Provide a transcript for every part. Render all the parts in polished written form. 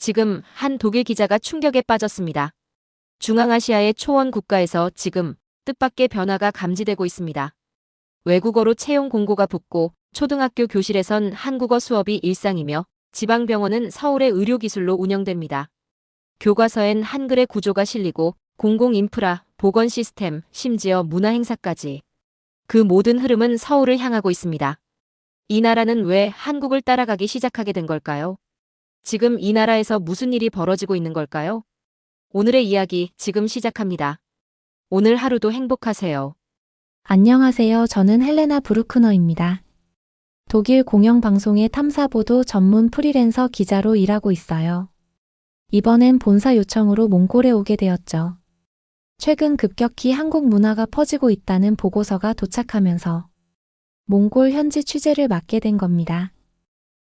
지금 한 독일 기자가 충격에 빠졌습니다. 중앙아시아의 초원 국가에서 지금 뜻밖의 변화가 감지되고 있습니다. 외국어로 채용 공고가 붙고 초등학교 교실에선 한국어 수업이 일상이며 지방병원은 서울의 의료기술로 운영됩니다. 교과서엔 한글의 구조가 실리고 공공인프라, 보건 시스템, 심지어 문화행사까지. 그 모든 흐름은 서울을 향하고 있습니다. 이 나라는 왜 한국을 따라가기 시작하게 된 걸까요? 지금 이 나라에서 무슨 일이 벌어지고 있는 걸까요? 오늘의 이야기 지금 시작합니다. 오늘 하루도 행복하세요. 안녕하세요. 저는 헬레나 브루크너입니다. 독일 공영방송의 탐사보도 전문 프리랜서 기자로 일하고 있어요. 이번엔 본사 요청으로 몽골에 오게 되었죠. 최근 급격히 한국 문화가 퍼지고 있다는 보고서가 도착하면서 몽골 현지 취재를 맡게 된 겁니다.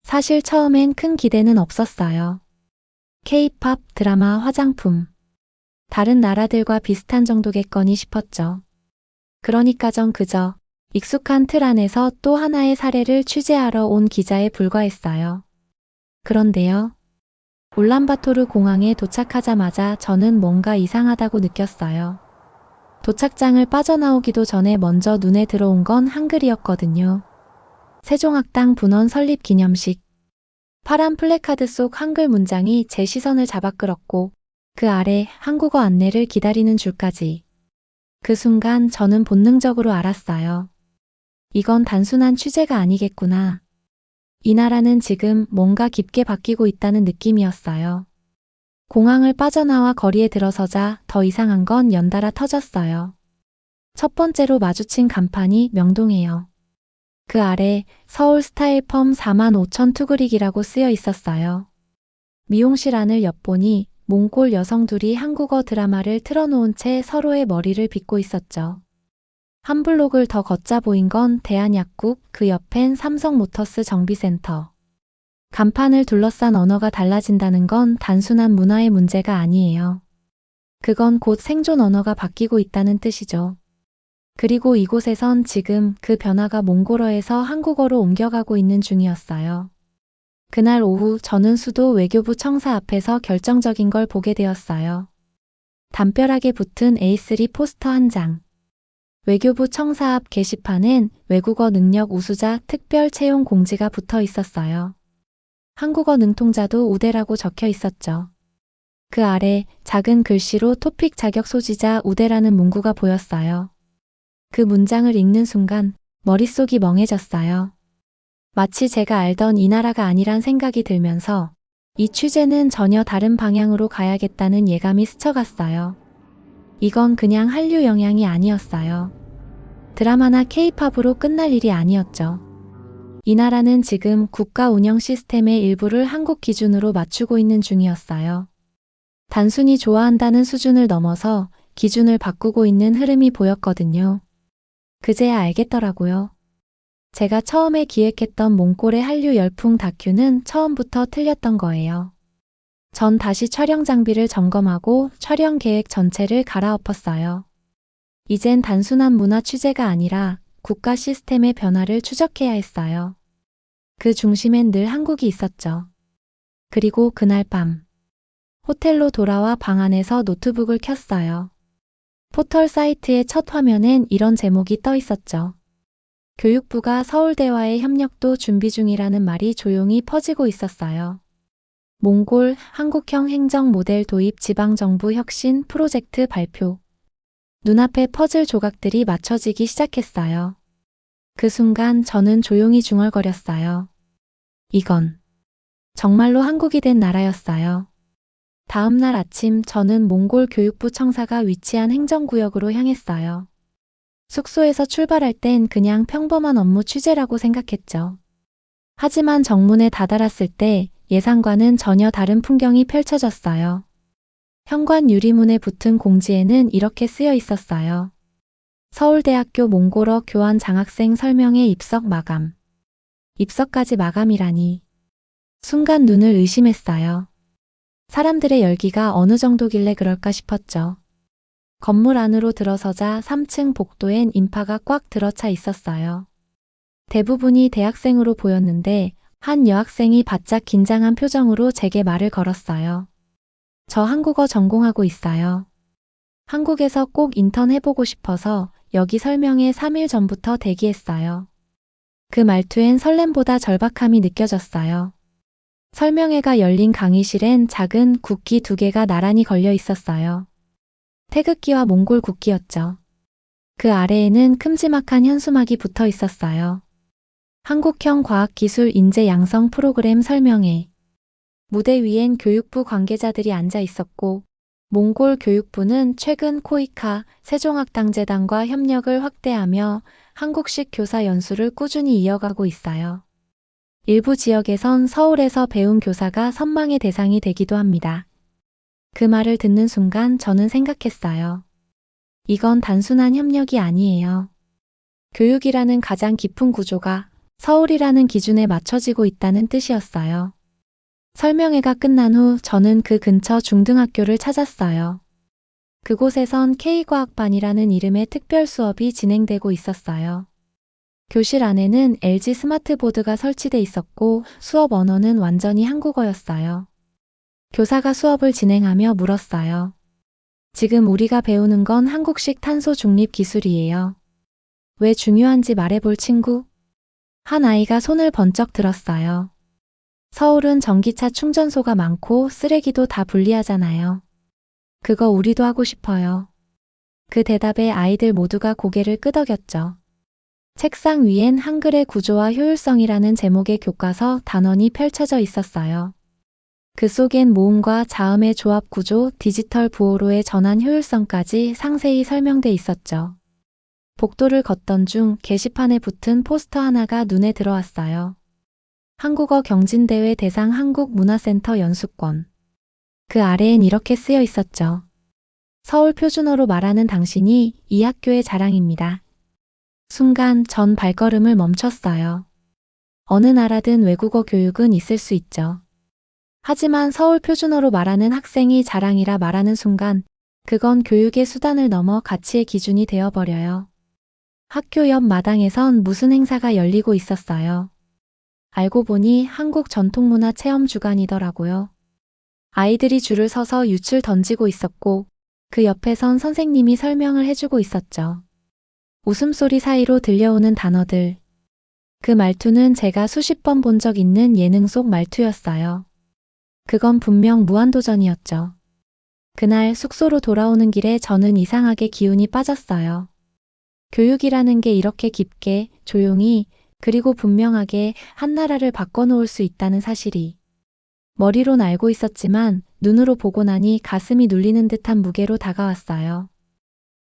사실 처음엔 큰 기대는 없었어요. K-팝, 드라마, 화장품. 다른 나라들과 비슷한 정도겠거니 싶었죠. 그러니까 전 그저 익숙한 틀 안에서 또 하나의 사례를 취재하러 온 기자에 불과했어요. 그런데요. 울란바토르 공항에 도착하자마자 저는 뭔가 이상하다고 느꼈어요. 도착장을 빠져나오기도 전에 먼저 눈에 들어온 건 한글이었거든요. 세종학당 분원 설립 기념식. 파란 플래카드 속 한글 문장이 제 시선을 잡아끌었고 그 아래 한국어 안내를 기다리는 줄까지. 그 순간 저는 본능적으로 알았어요. 이건 단순한 취재가 아니겠구나. 이 나라는 지금 뭔가 깊게 바뀌고 있다는 느낌이었어요. 공항을 빠져나와 거리에 들어서자 더 이상한 건 연달아 터졌어요. 첫 번째로 마주친 간판이 명동이에요. 그 아래 서울 스타일 펌 45,000 투그릭이라고 쓰여 있었어요. 미용실 안을 엿보니 몽골 여성 둘이 한국어 드라마를 틀어놓은 채 서로의 머리를 빗고 있었죠. 한 블록을 더 걷자 보인 건 대한약국, 그 옆엔 삼성모터스 정비센터. 간판을 둘러싼 언어가 달라진다는 건 단순한 문화의 문제가 아니에요. 그건 곧 생존 언어가 바뀌고 있다는 뜻이죠. 그리고 이곳에선 지금 그 변화가 몽골어에서 한국어로 옮겨가고 있는 중이었어요. 그날 오후 저는 수도 외교부 청사 앞에서 결정적인 걸 보게 되었어요. 담벼락에 붙은 A3 포스터 한 장. 외교부 청사 앞 게시판엔 외국어 능력 우수자 특별 채용 공지가 붙어 있었어요. 한국어 능통자도 우대라고 적혀 있었죠. 그 아래 작은 글씨로 토픽 자격 소지자 우대라는 문구가 보였어요. 그 문장을 읽는 순간 머릿속이 멍해졌어요. 마치 제가 알던 이 나라가 아니란 생각이 들면서 이 취재는 전혀 다른 방향으로 가야겠다는 예감이 스쳐갔어요. 이건 그냥 한류 영향이 아니었어요. 드라마나 K-팝으로 끝날 일이 아니었죠. 이 나라는 지금 국가 운영 시스템의 일부를 한국 기준으로 맞추고 있는 중이었어요. 단순히 좋아한다는 수준을 넘어서 기준을 바꾸고 있는 흐름이 보였거든요. 그제야 알겠더라고요. 제가 처음에 기획했던 몽골의 한류 열풍 다큐는 처음부터 틀렸던 거예요. 전 다시 촬영 장비를 점검하고 촬영 계획 전체를 갈아엎었어요. 이젠 단순한 문화 취재가 아니라 국가 시스템의 변화를 추적해야 했어요. 그 중심엔 늘 한국이 있었죠. 그리고 그날 밤 호텔로 돌아와 방 안에서 노트북을 켰어요. 포털 사이트의 첫 화면엔 이런 제목이 떠 있었죠. 교육부가 서울대와의 협력도 준비 중이라는 말이 조용히 퍼지고 있었어요. 몽골 한국형 행정 모델 도입 지방정부 혁신 프로젝트 발표. 눈앞에 퍼즐 조각들이 맞춰지기 시작했어요. 그 순간 저는 조용히 중얼거렸어요. 이건 정말로 한국이 된 나라였어요. 다음 날 아침 저는 몽골 교육부 청사가 위치한 행정구역으로 향했어요. 숙소에서 출발할 땐 그냥 평범한 업무 취재라고 생각했죠. 하지만 정문에 다다랐을 때 예상과는 전혀 다른 풍경이 펼쳐졌어요. 현관 유리문에 붙은 공지에는 이렇게 쓰여 있었어요. 서울대학교 몽골어 교환 장학생 설명회 입석 마감. 입석까지 마감이라니. 순간 눈을 의심했어요. 사람들의 열기가 어느 정도길래 그럴까 싶었죠. 건물 안으로 들어서자 3층 복도엔 인파가 꽉 들어차 있었어요. 대부분이 대학생으로 보였는데 한 여학생이 바짝 긴장한 표정으로 제게 말을 걸었어요. 저 한국어 전공하고 있어요. 한국에서 꼭 인턴 해보고 싶어서 여기 설명회 3일 전부터 대기했어요. 그 말투엔 설렘보다 절박함이 느껴졌어요. 설명회가 열린 강의실엔 작은 국기 2개가 나란히 걸려 있었어요. 태극기와 몽골 국기였죠. 그 아래에는 큼지막한 현수막이 붙어 있었어요. 한국형 과학기술 인재 양성 프로그램 설명회. 무대 위엔 교육부 관계자들이 앉아 있었고, 몽골 교육부는 최근 코이카 세종학당재단과 협력을 확대하며 한국식 교사 연수를 꾸준히 이어가고 있어요. 일부 지역에선 서울에서 배운 교사가 선망의 대상이 되기도 합니다. 그 말을 듣는 순간 저는 생각했어요. 이건 단순한 협력이 아니에요. 교육이라는 가장 깊은 구조가 서울이라는 기준에 맞춰지고 있다는 뜻이었어요. 설명회가 끝난 후 저는 그 근처 중등학교를 찾았어요. 그곳에선 K과학반이라는 이름의 특별 수업이 진행되고 있었어요. 교실 안에는 LG 스마트보드가 설치돼 있었고 수업 언어는 완전히 한국어였어요. 교사가 수업을 진행하며 물었어요. 지금 우리가 배우는 건 한국식 탄소 중립 기술이에요. 왜 중요한지 말해볼 친구? 한 아이가 손을 번쩍 들었어요. 서울은 전기차 충전소가 많고 쓰레기도 다 분리하잖아요. 그거 우리도 하고 싶어요. 그 대답에 아이들 모두가 고개를 끄덕였죠. 책상 위엔 한글의 구조와 효율성이라는 제목의 교과서 단원이 펼쳐져 있었어요. 그 속엔 모음과 자음의 조합 구조, 디지털 부호로의 전환 효율성까지 상세히 설명돼 있었죠. 복도를 걷던 중 게시판에 붙은 포스터 하나가 눈에 들어왔어요. 한국어 경진대회 대상 한국문화센터 연수권. 그 아래엔 이렇게 쓰여 있었죠. 서울 표준어로 말하는 당신이 이 학교의 자랑입니다. 순간 전 발걸음을 멈췄어요. 어느 나라든 외국어 교육은 있을 수 있죠. 하지만 서울 표준어로 말하는 학생이 자랑이라 말하는 순간 그건 교육의 수단을 넘어 가치의 기준이 되어버려요. 학교 옆 마당에선 무슨 행사가 열리고 있었어요. 알고 보니 한국 전통문화 체험 주간이더라고요. 아이들이 줄을 서서 윷을 던지고 있었고 그 옆에선 선생님이 설명을 해주고 있었죠. 웃음소리 사이로 들려오는 단어들. 그 말투는 제가 수십 번 본 적 있는 예능 속 말투였어요. 그건 분명 무한도전이었죠. 그날 숙소로 돌아오는 길에 저는 이상하게 기운이 빠졌어요. 교육이라는 게 이렇게 깊게, 조용히, 그리고 분명하게 한 나라를 바꿔놓을 수 있다는 사실이. 머리론 알고 있었지만 눈으로 보고 나니 가슴이 눌리는 듯한 무게로 다가왔어요.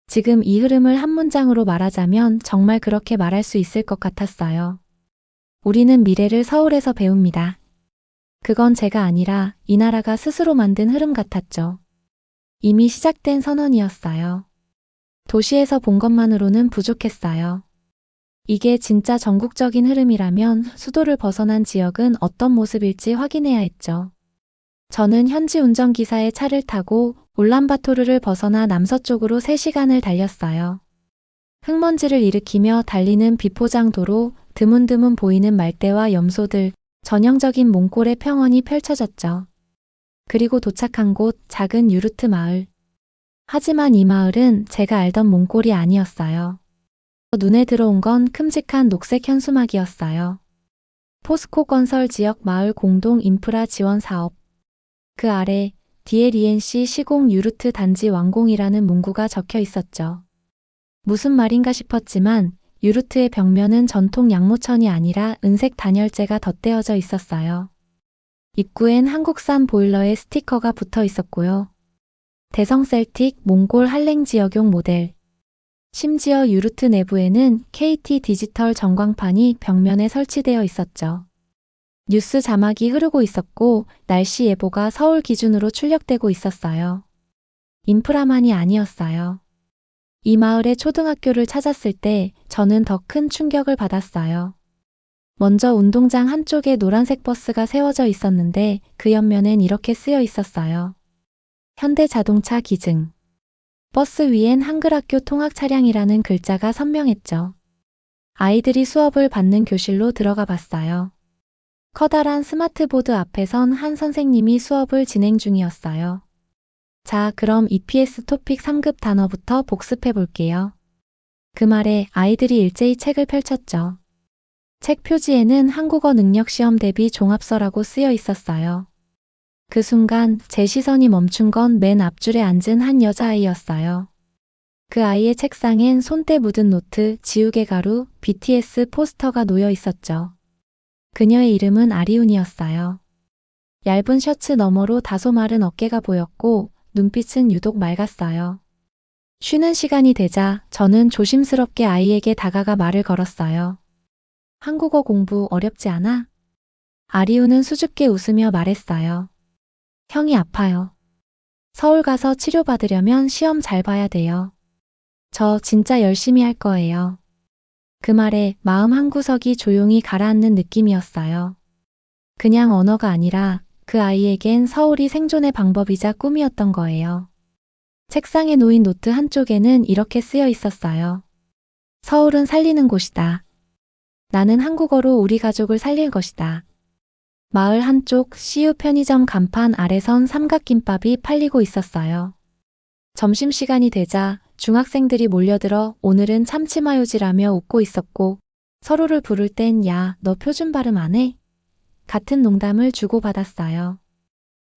지금 이 흐름을 한 문장으로 말하자면 정말 그렇게 말할 수 있을 것 같았어요. 우리는 미래를 서울에서 배웁니다. 그건 제가 아니라 이 나라가 스스로 만든 흐름 같았죠. 이미 시작된 선언이었어요. 도시에서 본 것만으로는 부족했어요. 이게 진짜 전국적인 흐름이라면 수도를 벗어난 지역은 어떤 모습일지 확인해야 했죠. 저는 현지 운전기사의 차를 타고 울란바토르를 벗어나 남서쪽으로 3시간을 달렸어요. 흙먼지를 일으키며 달리는 비포장 도로, 드문드문 보이는 말대와 염소들, 전형적인 몽골의 평원이 펼쳐졌죠. 그리고 도착한 곳 작은 유르트 마을. 하지만 이 마을은 제가 알던 몽골이 아니었어요. 눈에 들어온 건 큼직한 녹색 현수막이었어요. 포스코 건설 지역 마을 공동 인프라 지원 사업. 그 아래 DLENC 시공 유르트 단지 완공이라는 문구가 적혀 있었죠. 무슨 말인가 싶었지만 유르트의 벽면은 전통 양모천이 아니라 은색 단열재가 덧대어져 있었어요. 입구엔 한국산 보일러의 스티커가 붙어 있었고요. 대성 셀틱 몽골 한랭 지역용 모델. 심지어 유르트 내부에는 KT 디지털 전광판이 벽면에 설치되어 있었죠. 뉴스 자막이 흐르고 있었고 날씨 예보가 서울 기준으로 출력되고 있었어요. 인프라만이 아니었어요. 이 마을의 초등학교를 찾았을 때 저는 더 큰 충격을 받았어요. 먼저 운동장 한쪽에 노란색 버스가 세워져 있었는데 그 옆면엔 이렇게 쓰여 있었어요. 현대자동차 기증. 버스 위엔 한글학교 통학 차량이라는 글자가 선명했죠. 아이들이 수업을 받는 교실로 들어가 봤어요. 커다란 스마트보드 앞에선 한 선생님이 수업을 진행 중이었어요. 자, 그럼 EPS 토픽 3급 단어부터 복습해 볼게요. 그 말에 아이들이 일제히 책을 펼쳤죠. 책 표지에는 한국어 능력 시험 대비 종합서라고 쓰여 있었어요. 그 순간 제 시선이 멈춘 건 맨 앞줄에 앉은 한 여자아이였어요. 그 아이의 책상엔 손때 묻은 노트, 지우개 가루, BTS 포스터가 놓여 있었죠. 그녀의 이름은 아리운이었어요. 얇은 셔츠 너머로 다소 마른 어깨가 보였고 눈빛은 유독 맑았어요. 쉬는 시간이 되자 저는 조심스럽게 아이에게 다가가 말을 걸었어요. 한국어 공부 어렵지 않아? 아리우는 수줍게 웃으며 말했어요. 형이 아파요. 서울 가서 치료받으려면 시험 잘 봐야 돼요. 저 진짜 열심히 할 거예요. 그 말에 마음 한구석이 조용히 가라앉는 느낌이었어요. 그냥 언어가 아니라 그 아이에겐 서울이 생존의 방법이자 꿈이었던 거예요. 책상에 놓인 노트 한쪽에는 이렇게 쓰여 있었어요. 서울은 살리는 곳이다. 나는 한국어로 우리 가족을 살릴 것이다. 마을 한쪽 CU 편의점 간판 아래선 삼각김밥이 팔리고 있었어요. 점심시간이 되자 중학생들이 몰려들어 오늘은 참치마요지라며 웃고 있었고 서로를 부를 땐 야, 너 표준 발음 안 해? 같은 농담을 주고받았어요.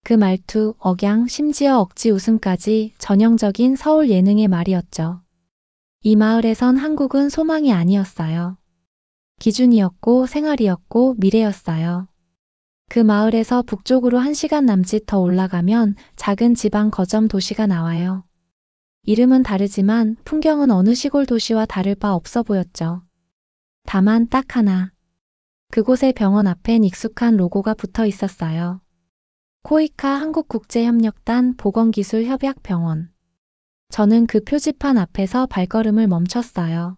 그 말투, 억양, 심지어 억지 웃음까지 전형적인 서울 예능의 말이었죠. 이 마을에선 한국은 소망이 아니었어요. 기준이었고 생활이었고 미래였어요. 그 마을에서 북쪽으로 1시간 남짓 더 올라가면 작은 지방 거점 도시가 나와요. 이름은 다르지만 풍경은 어느 시골 도시와 다를 바 없어 보였죠. 다만 딱 하나. 그곳의 병원 앞엔 익숙한 로고가 붙어 있었어요. 코이카 한국국제협력단 보건기술협약병원. 저는 그 표지판 앞에서 발걸음을 멈췄어요.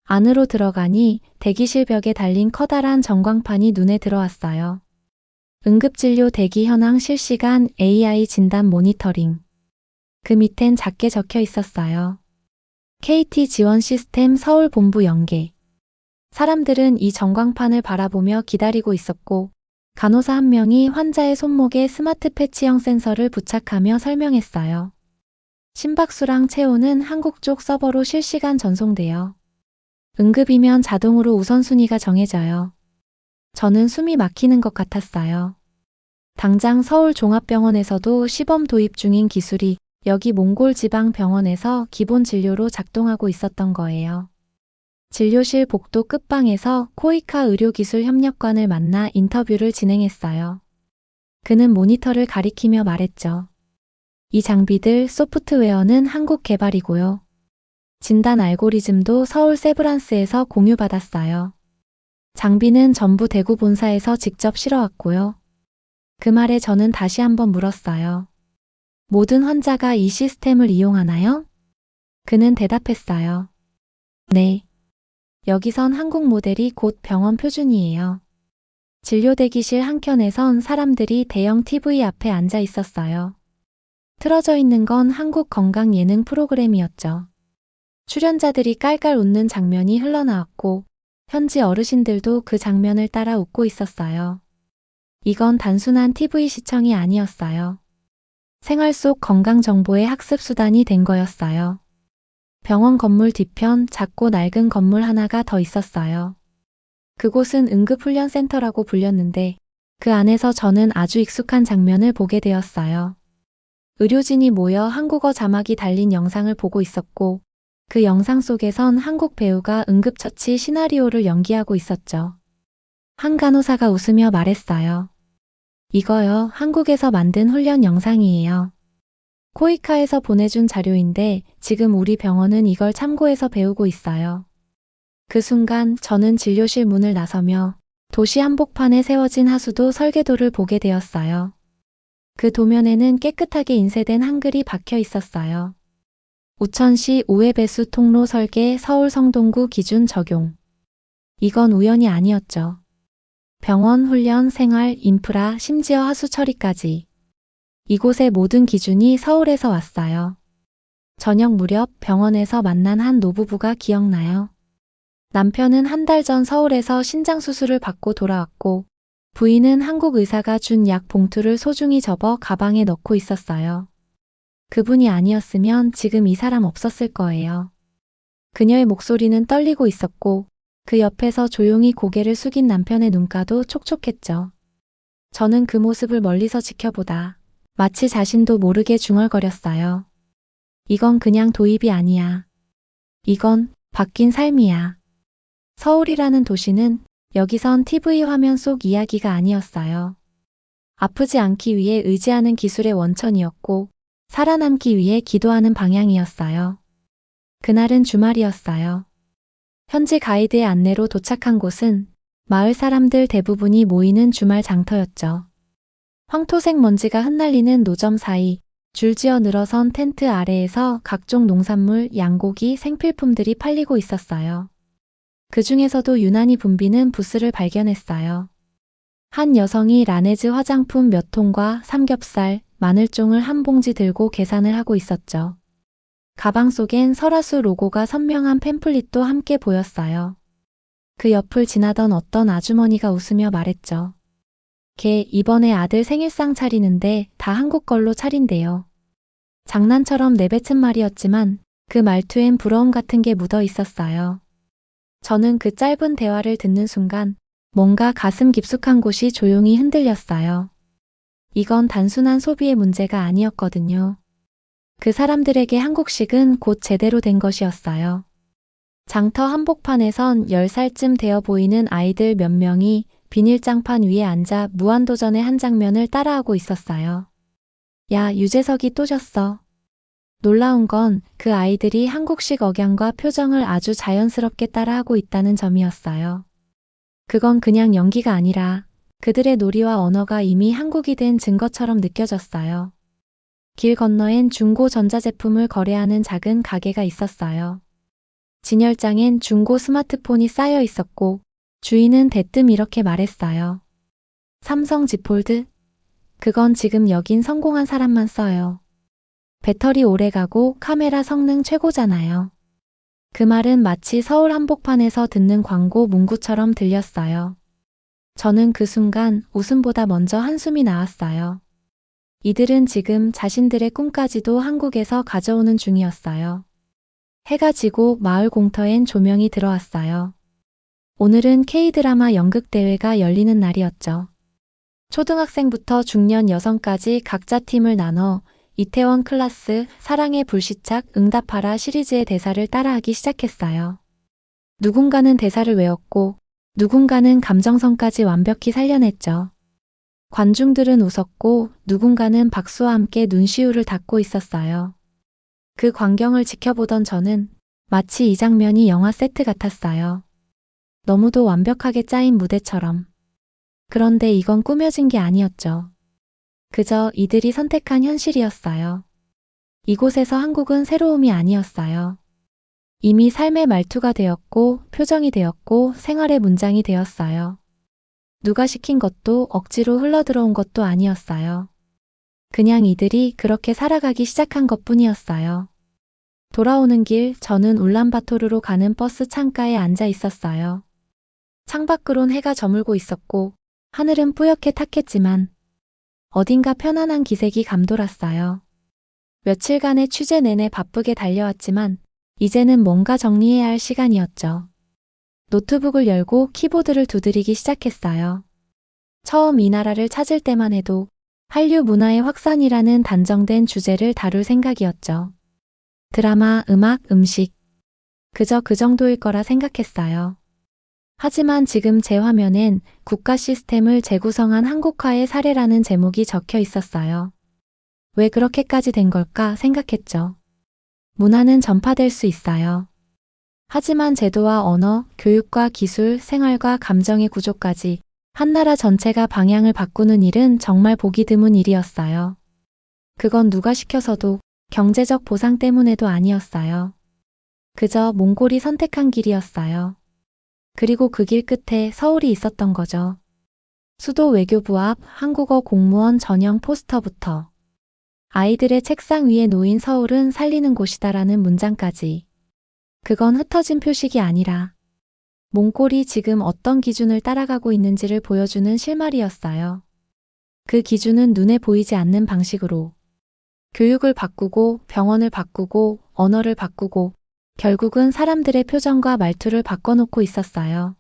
안으로 들어가니 대기실 벽에 달린 커다란 전광판이 눈에 들어왔어요. 응급진료 대기 현황 실시간 AI 진단 모니터링. 그 밑엔 작게 적혀 있었어요. KT 지원 시스템 서울 본부 연계. 사람들은 이 전광판을 바라보며 기다리고 있었고 간호사 한 명이 환자의 손목에 스마트 패치형 센서를 부착하며 설명했어요. 심박수랑 체온은 한국 쪽 서버로 실시간 전송돼요. 응급이면 자동으로 우선순위가 정해져요. 저는 숨이 막히는 것 같았어요. 당장 서울 종합병원에서도 시범 도입 중인 기술이 여기 몽골 지방병원에서 기본 진료로 작동하고 있었던 거예요. 진료실 복도 끝방에서 코이카 의료기술협력관을 만나 인터뷰를 진행했어요. 그는 모니터를 가리키며 말했죠. 이 장비들 소프트웨어는 한국 개발이고요. 진단 알고리즘도 서울 세브란스에서 공유받았어요. 장비는 전부 대구 본사에서 직접 실어왔고요. 그 말에 저는 다시 한번 물었어요. 모든 환자가 이 시스템을 이용하나요? 그는 대답했어요. 네. 여기선 한국 모델이 곧 병원 표준이에요. 진료 대기실 한켠에선 사람들이 대형 TV 앞에 앉아 있었어요. 틀어져 있는 건 한국 건강 예능 프로그램이었죠. 출연자들이 깔깔 웃는 장면이 흘러나왔고 현지 어르신들도 그 장면을 따라 웃고 있었어요. 이건 단순한 TV 시청이 아니었어요. 생활 속 건강 정보의 학습 수단이 된 거였어요. 병원 건물 뒤편 작고 낡은 건물 하나가 더 있었어요. 그곳은 응급훈련센터라고 불렸는데 그 안에서 저는 아주 익숙한 장면을 보게 되었어요. 의료진이 모여 한국어 자막이 달린 영상을 보고 있었고 그 영상 속에선 한국 배우가 응급처치 시나리오를 연기하고 있었죠. 한 간호사가 웃으며 말했어요. 이거요, 한국에서 만든 훈련 영상이에요. 코이카에서 보내준 자료인데 지금 우리 병원은 이걸 참고해서 배우고 있어요. 그 순간 저는 진료실 문을 나서며 도시 한복판에 세워진 하수도 설계도를 보게 되었어요. 그 도면에는 깨끗하게 인쇄된 한글이 박혀 있었어요. 우천시 우회배수 통로 설계 서울 성동구 기준 적용. 이건 우연이 아니었죠. 병원, 훈련, 생활, 인프라, 심지어 하수 처리까지. 이곳의 모든 기준이 서울에서 왔어요. 저녁 무렵 병원에서 만난 한 노부부가 기억나요. 남편은 한 달 전 서울에서 신장 수술을 받고 돌아왔고 부인은 한국 의사가 준 약 봉투를 소중히 접어 가방에 넣고 있었어요. 그분이 아니었으면 지금 이 사람 없었을 거예요. 그녀의 목소리는 떨리고 있었고 그 옆에서 조용히 고개를 숙인 남편의 눈가도 촉촉했죠. 저는 그 모습을 멀리서 지켜보다 마치 자신도 모르게 중얼거렸어요. 이건 그냥 도입이 아니야. 이건 바뀐 삶이야. 서울이라는 도시는 여기선 TV 화면 속 이야기가 아니었어요. 아프지 않기 위해 의지하는 기술의 원천이었고 살아남기 위해 기도하는 방향이었어요. 그날은 주말이었어요. 현지 가이드의 안내로 도착한 곳은 마을 사람들 대부분이 모이는 주말 장터였죠. 황토색 먼지가 흩날리는 노점 사이 줄지어 늘어선 텐트 아래에서 각종 농산물, 양고기, 생필품들이 팔리고 있었어요. 그 중에서도 유난히 붐비는 부스를 발견했어요. 한 여성이 라네즈 화장품 몇 통과 삼겹살, 마늘종을 한 봉지 들고 계산을 하고 있었죠. 가방 속엔 설화수 로고가 선명한 팸플릿도 함께 보였어요. 그 옆을 지나던 어떤 아주머니가 웃으며 말했죠. 걔 이번에 아들 생일상 차리는데 다 한국 걸로 차린대요. 장난처럼 내뱉은 말이었지만 그 말투엔 부러움 같은 게 묻어 있었어요. 저는 그 짧은 대화를 듣는 순간 뭔가 가슴 깊숙한 곳이 조용히 흔들렸어요. 이건 단순한 소비의 문제가 아니었거든요. 그 사람들에게 한국식은 곧 제대로 된 것이었어요. 장터 한복판에선 10살쯤 되어 보이는 아이들 몇 명이 비닐장판 위에 앉아 무한도전의 한 장면을 따라하고 있었어요. 야, 유재석이 또 졌어. 놀라운 건 그 아이들이 한국식 억양과 표정을 아주 자연스럽게 따라하고 있다는 점이었어요. 그건 그냥 연기가 아니라 그들의 놀이와 언어가 이미 한국이 된 증거처럼 느껴졌어요. 길 건너엔 중고 전자제품을 거래하는 작은 가게가 있었어요. 진열장엔 중고 스마트폰이 쌓여 있었고 주인은 대뜸 이렇게 말했어요. 삼성 Z 폴드? 그건 지금 여긴 성공한 사람만 써요. 배터리 오래가고 카메라 성능 최고잖아요. 그 말은 마치 서울 한복판에서 듣는 광고 문구처럼 들렸어요. 저는 그 순간 웃음보다 먼저 한숨이 나왔어요. 이들은 지금 자신들의 꿈까지도 한국에서 가져오는 중이었어요. 해가 지고 마을 공터엔 조명이 들어왔어요. 오늘은 K드라마 연극대회가 열리는 날이었죠. 초등학생부터 중년 여성까지 각자 팀을 나눠 이태원 클라스, 사랑의 불시착, 응답하라 시리즈의 대사를 따라하기 시작했어요. 누군가는 대사를 외웠고 누군가는 감정선까지 완벽히 살려냈죠. 관중들은 웃었고 누군가는 박수와 함께 눈시울을 닫고 있었어요. 그 광경을 지켜보던 저는 마치 이 장면이 영화 세트 같았어요. 너무도 완벽하게 짜인 무대처럼. 그런데 이건 꾸며진 게 아니었죠. 그저 이들이 선택한 현실이었어요. 이곳에서 한국은 새로움이 아니었어요. 이미 삶의 말투가 되었고 표정이 되었고 생활의 문장이 되었어요. 누가 시킨 것도 억지로 흘러들어온 것도 아니었어요. 그냥 이들이 그렇게 살아가기 시작한 것뿐이었어요. 돌아오는 길 저는 울란바토르로 가는 버스 창가에 앉아 있었어요. 창밖으론 해가 저물고 있었고 하늘은 뿌옇게 탁했지만 어딘가 편안한 기색이 감돌았어요. 며칠간의 취재 내내 바쁘게 달려왔지만 이제는 뭔가 정리해야 할 시간이었죠. 노트북을 열고 키보드를 두드리기 시작했어요. 처음 이 나라를 찾을 때만 해도 한류 문화의 확산이라는 단정된 주제를 다룰 생각이었죠. 드라마, 음악, 음식. 그저 그 정도일 거라 생각했어요. 하지만 지금 제 화면엔 국가 시스템을 재구성한 한국화의 사례라는 제목이 적혀 있었어요. 왜 그렇게까지 된 걸까 생각했죠. 문화는 전파될 수 있어요. 하지만 제도와 언어, 교육과 기술, 생활과 감정의 구조까지 한 나라 전체가 방향을 바꾸는 일은 정말 보기 드문 일이었어요. 그건 누가 시켜서도 경제적 보상 때문에도 아니었어요. 그저 몽골이 선택한 길이었어요. 그리고 그 길 끝에 서울이 있었던 거죠. 수도 외교부 앞 한국어 공무원 전용 포스터부터 아이들의 책상 위에 놓인 서울은 살리는 곳이다라는 문장까지. 그건 흩어진 표식이 아니라 몽골이 지금 어떤 기준을 따라가고 있는지를 보여주는 실마리였어요. 그 기준은 눈에 보이지 않는 방식으로 교육을 바꾸고 병원을 바꾸고 언어를 바꾸고 결국은 사람들의 표정과 말투를 바꿔놓고 있었어요.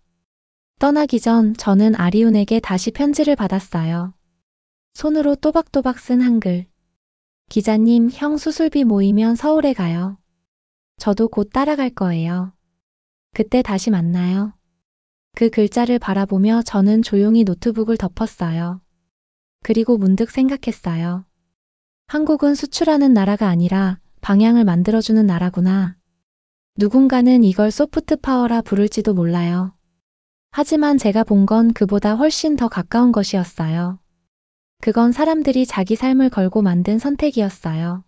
떠나기 전 저는 아리운에게 다시 편지를 받았어요. 손으로 또박또박 쓴 한글. 기자님, 형 수술비 모이면 서울에 가요. 저도 곧 따라갈 거예요. 그때 다시 만나요. 그 글자를 바라보며 저는 조용히 노트북을 덮었어요. 그리고 문득 생각했어요. 한국은 수출하는 나라가 아니라 방향을 만들어주는 나라구나. 누군가는 이걸 소프트 파워라 부를지도 몰라요. 하지만 제가 본 건 그보다 훨씬 더 가까운 것이었어요. 그건 사람들이 자기 삶을 걸고 만든 선택이었어요.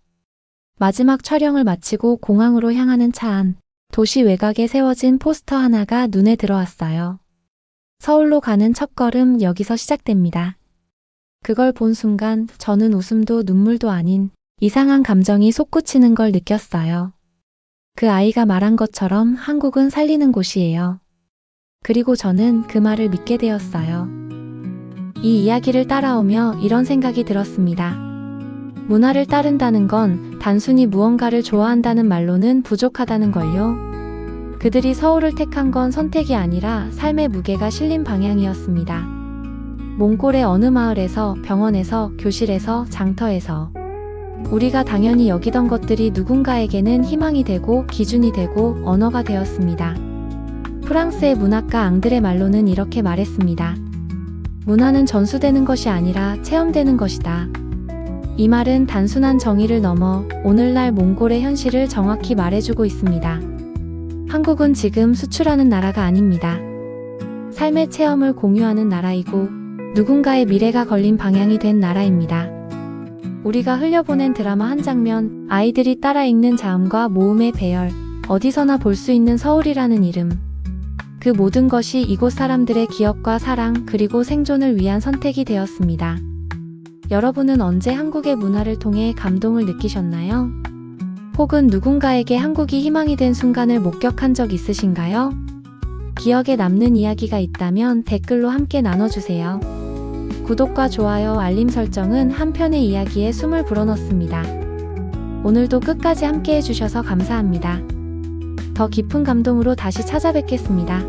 마지막 촬영을 마치고 공항으로 향하는 차 안, 도시 외곽에 세워진 포스터 하나가 눈에 들어왔어요. 서울로 가는 첫걸음 여기서 시작됩니다. 그걸 본 순간 저는 웃음도 눈물도 아닌 이상한 감정이 솟구치는 걸 느꼈어요. 그 아이가 말한 것처럼 한국은 살리는 곳이에요. 그리고 저는 그 말을 믿게 되었어요. 이 이야기를 따라오며 이런 생각이 들었습니다. 문화를 따른다는 건 단순히 무언가를 좋아한다는 말로는 부족하다는 걸요. 그들이 서울을 택한 건 선택이 아니라 삶의 무게가 실린 방향이었습니다. 몽골의 어느 마을에서, 병원에서, 교실에서, 장터에서 우리가 당연히 여기던 것들이 누군가에게는 희망이 되고 기준이 되고 언어가 되었습니다. 프랑스의 문학가 앙드레 말로는 이렇게 말했습니다. 문화는 전수되는 것이 아니라 체험되는 것이다. 이 말은 단순한 정의를 넘어 오늘날 몽골의 현실을 정확히 말해주고 있습니다. 한국은 지금 수출하는 나라가 아닙니다. 삶의 체험을 공유하는 나라이고 누군가의 미래가 걸린 방향이 된 나라입니다. 우리가 흘려보낸 드라마 한 장면, 아이들이 따라 읽는 자음과 모음의 배열, 어디서나 볼 수 있는 서울이라는 이름. 그 모든 것이 이곳 사람들의 기억과 사랑 그리고 생존을 위한 선택이 되었습니다. 여러분은 언제 한국의 문화를 통해 감동을 느끼셨나요? 혹은 누군가에게 한국이 희망이 된 순간을 목격한 적 있으신가요? 기억에 남는 이야기가 있다면 댓글로 함께 나눠주세요. 구독과 좋아요, 알림 설정은 한 편의 이야기에 숨을 불어넣습니다. 오늘도 끝까지 함께 해주셔서 감사합니다. 더 깊은 감동으로 다시 찾아뵙겠습니다.